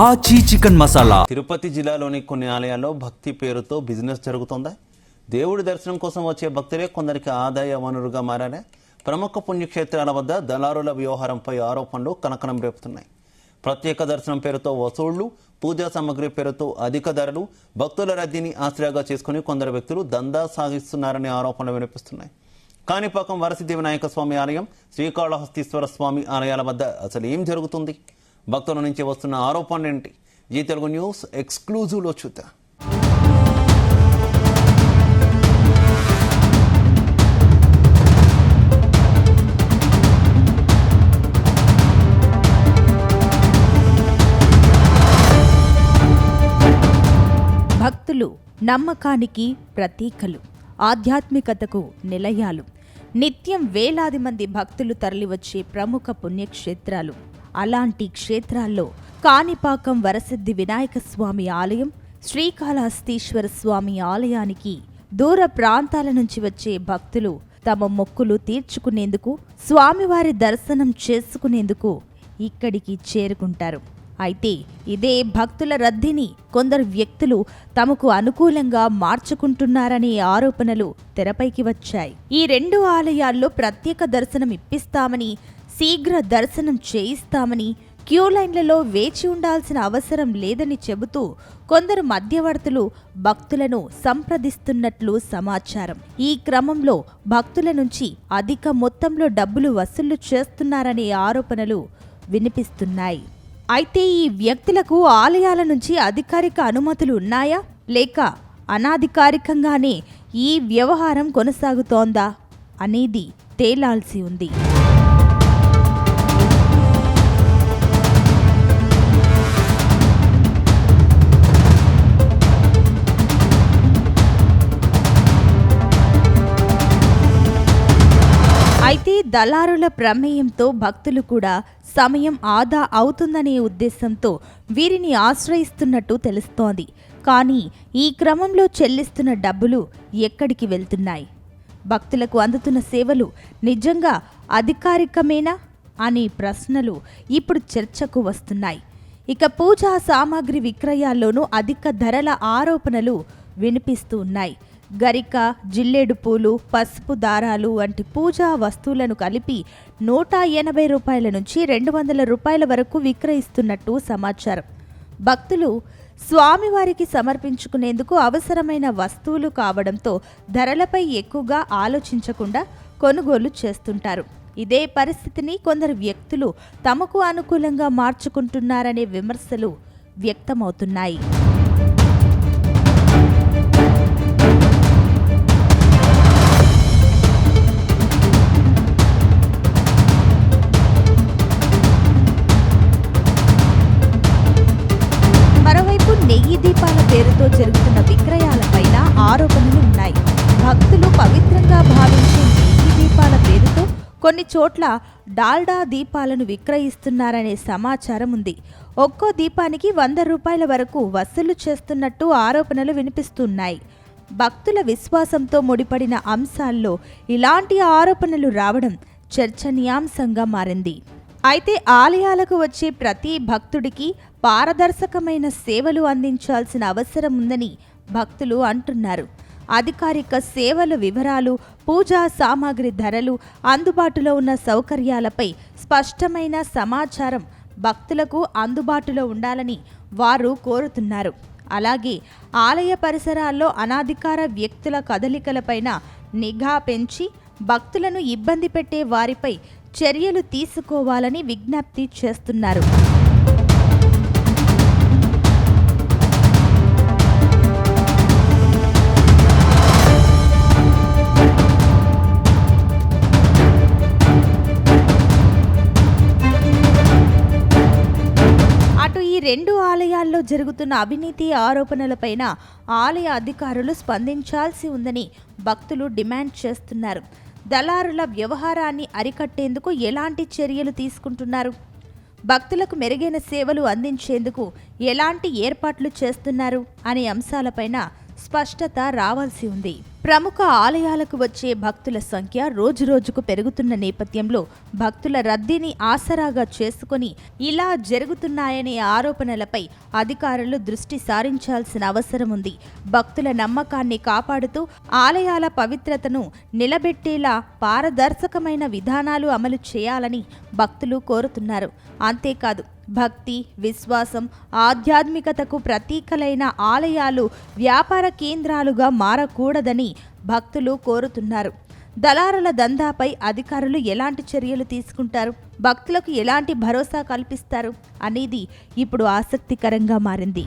ఆచి చికెన్ మసాలా. తిరుపతి జిల్లాలోని కొన్ని ఆలయాల్లో భక్తి పేరుతో బిజినెస్ జరుగుతోందా? దేవుడి దర్శనం కోసం వచ్చే భక్తులే కొందరికి ఆదాయ వనరుగా మారారా? ప్రముఖ పుణ్యక్షేత్రాల వద్ద దళారుల వ్యవహారంపై ఆరోపణలు కనకనం రేపుతున్నాయి. ప్రత్యేక దర్శనం పేరుతో వసూళ్లు, పూజా సామగ్రి పేరుతో అధిక ధరలు, భక్తుల రద్దీని ఆశ్రయంగా చేసుకుని కొందరు వ్యక్తులు దందా సాగిస్తున్నారనే ఆరోపణలు వినిపిస్తున్నాయి. కాణిపాకం వరసిద్ధి వినాయక స్వామి ఆలయం, శ్రీకాళహస్తీశ్వర స్వామి ఆలయాల వద్ద అసలు ఏం జరుగుతుంది? భక్తుల నుంచి వస్తున్న ఆరోపణలు ఏంటి? జీ తెలుగు న్యూస్ ఎక్స్క్లూజివ్లో చూద్దాం. భక్తులు నమ్మకానికి ప్రతీకలు, ఆధ్యాత్మికతకు నిలయాలు. నిత్యం వేలాది మంది భక్తులు తరలివచ్చే ప్రముఖ పుణ్యక్షేత్రాలు. అలాంటి క్షేత్రాల్లో కాణిపాకం వరసిద్ధి వినాయక స్వామి ఆలయం, శ్రీకాళహస్తీశ్వర స్వామి ఆలయానికి దూర ప్రాంతాల నుంచి వచ్చే భక్తులు తమ మొక్కులు తీర్చుకునేందుకు, స్వామివారి దర్శనం చేసుకునేందుకు ఇక్కడికి చేరుకుంటారు. అయితే ఇదే భక్తుల రద్దీని కొందరు వ్యక్తులు తమకు అనుకూలంగా మార్చుకుంటున్నారనే ఆరోపణలు తెరపైకి వచ్చాయి. ఈ రెండు ఆలయాల్లో ప్రత్యేక దర్శనం ఇప్పిస్తామని, శీఘ్ర దర్శనం చేయిస్తామని, క్యూ లైన్లలో వేచి ఉండాల్సిన అవసరం లేదని చెబుతూ కొందరు మధ్యవర్తులు భక్తులను సంప్రదిస్తున్నట్లు సమాచారం. ఈ క్రమంలో భక్తుల నుంచి అధిక మొత్తంలో డబ్బులు వసూలు చేస్తున్నారనే ఆరోపణలు వినిపిస్తున్నాయి. అయితే ఈ వ్యక్తులకు ఆలయాల నుంచి అధికారిక అనుమతులు ఉన్నాయా, లేక అనాధికారికంగానే ఈ వ్యవహారం కొనసాగుతోందా అనేది తేలాల్సి ఉంది. అయితే దళారుల ప్రమేయంతో భక్తులు కూడా సమయం ఆదా అవుతుందనే ఉద్దేశంతో వీరిని ఆశ్రయిస్తున్నట్టు తెలుస్తోంది. కానీ ఈ క్రమంలో చెల్లిస్తున్న డబ్బులు ఎక్కడికి వెళ్తున్నాయి? భక్తులకు అందుతున్న సేవలు నిజంగా అధికారికమేనా అనే ప్రశ్నలు ఇప్పుడు చర్చకు వస్తున్నాయి. ఇక పూజా సామాగ్రి విక్రయాల్లోనూ అధిక ధరల ఆరోపణలు వినిపిస్తూ ఉన్నాయి. గరిక, జిల్లేడు పూలు, పసుపు దారాలు వంటి పూజా వస్తువులను కలిపి 180 రూపాయల నుంచి 200 రూపాయల వరకు విక్రయిస్తున్నట్టు సమాచారం. భక్తులు స్వామివారికి సమర్పించుకునేందుకు అవసరమైన వస్తువులు కావడంతో ధరలపై ఎక్కువగా ఆలోచించకుండా కొనుగోలు చేస్తుంటారు. ఇదే పరిస్థితిని కొందరు వ్యక్తులు తమకు అనుకూలంగా మార్చుకుంటున్నారనే విమర్శలు వ్యక్తమవుతున్నాయి. నెయ్యి దీపాల పేరుతో జరుగుతున్న విక్రయాలపైన ఆరోపణలు ఉన్నాయి. భక్తులు పవిత్రంగా భావించే నెయ్యి దీపాల పేరుతో కొన్ని చోట్ల డాల్డా దీపాలను విక్రయిస్తున్నారనే సమాచారం ఉంది. ఒక్కో దీపానికి 100 రూపాయల వరకు వసూలు చేస్తున్నట్టు ఆరోపణలు వినిపిస్తున్నాయి. భక్తుల విశ్వాసంతో ముడిపడిన అంశాల్లో ఇలాంటి ఆరోపణలు రావడం చర్చనీయాంశంగా మారింది. అయితే ఆలయాలకు వచ్చే ప్రతి భక్తుడికి పారదర్శకమైన సేవలు అందించాల్సిన అవసరం ఉందని భక్తులు అంటున్నారు. అధికారిక సేవల వివరాలు, పూజా సామాగ్రి ధరలు, అందుబాటులో ఉన్న సౌకర్యాలపై స్పష్టమైన సమాచారం భక్తులకు అందుబాటులో ఉండాలని వారు కోరుతున్నారు. అలాగే ఆలయ పరిసరాల్లో అనాధికార వ్యక్తుల కదలికలపైన నిఘా పెంచి భక్తులను ఇబ్బంది పెట్టే వారిపై చర్యలు తీసుకోవాలని విజ్ఞప్తి చేస్తున్నారు. అటు ఈ రెండు ఆలయాల్లో జరుగుతున్న అవినీతి ఆరోపణలపైన ఆలయ అధికారులు స్పందించాల్సి ఉందని భక్తులు డిమాండ్ చేస్తున్నారు. దళారుల వ్యవహారాన్ని అరికట్టేందుకు ఎలాంటి చర్యలు తీసుకుంటున్నారు? భక్తులకు మెరుగైన సేవలు అందించేందుకు ఎలాంటి ఏర్పాట్లు చేస్తున్నారు అనే అంశాలపైన స్పష్టత రావాల్సి ఉంది. ప్రముఖ ఆలయాలకు వచ్చే భక్తుల సంఖ్య రోజురోజుకు పెరుగుతున్న నేపథ్యంలో భక్తుల రద్దీని ఆసరాగా చేసుకుని ఇలా జరుగుతున్నాయనే ఆరోపణలపై అధికారులు దృష్టి సారించాల్సిన అవసరం ఉంది. భక్తుల నమ్మకాన్ని కాపాడుతూ ఆలయాల పవిత్రతను నిలబెట్టేలా పారదర్శకమైన విధానాలు అమలు చేయాలని భక్తులు కోరుతున్నారు. అంతేకాదు, భక్తి, విశ్వాసం, ఆధ్యాత్మికతకు ప్రతీకలైన ఆలయాలు వ్యాపార కేంద్రాలుగా మారకూడదని భక్తులు కోరుతున్నారు. దళారుల దందాపై అధికారులు ఎలాంటి చర్యలు తీసుకుంటారు, భక్తులకు ఎలాంటి భరోసా కల్పిస్తారు అనేది ఇప్పుడు ఆసక్తికరంగా మారింది.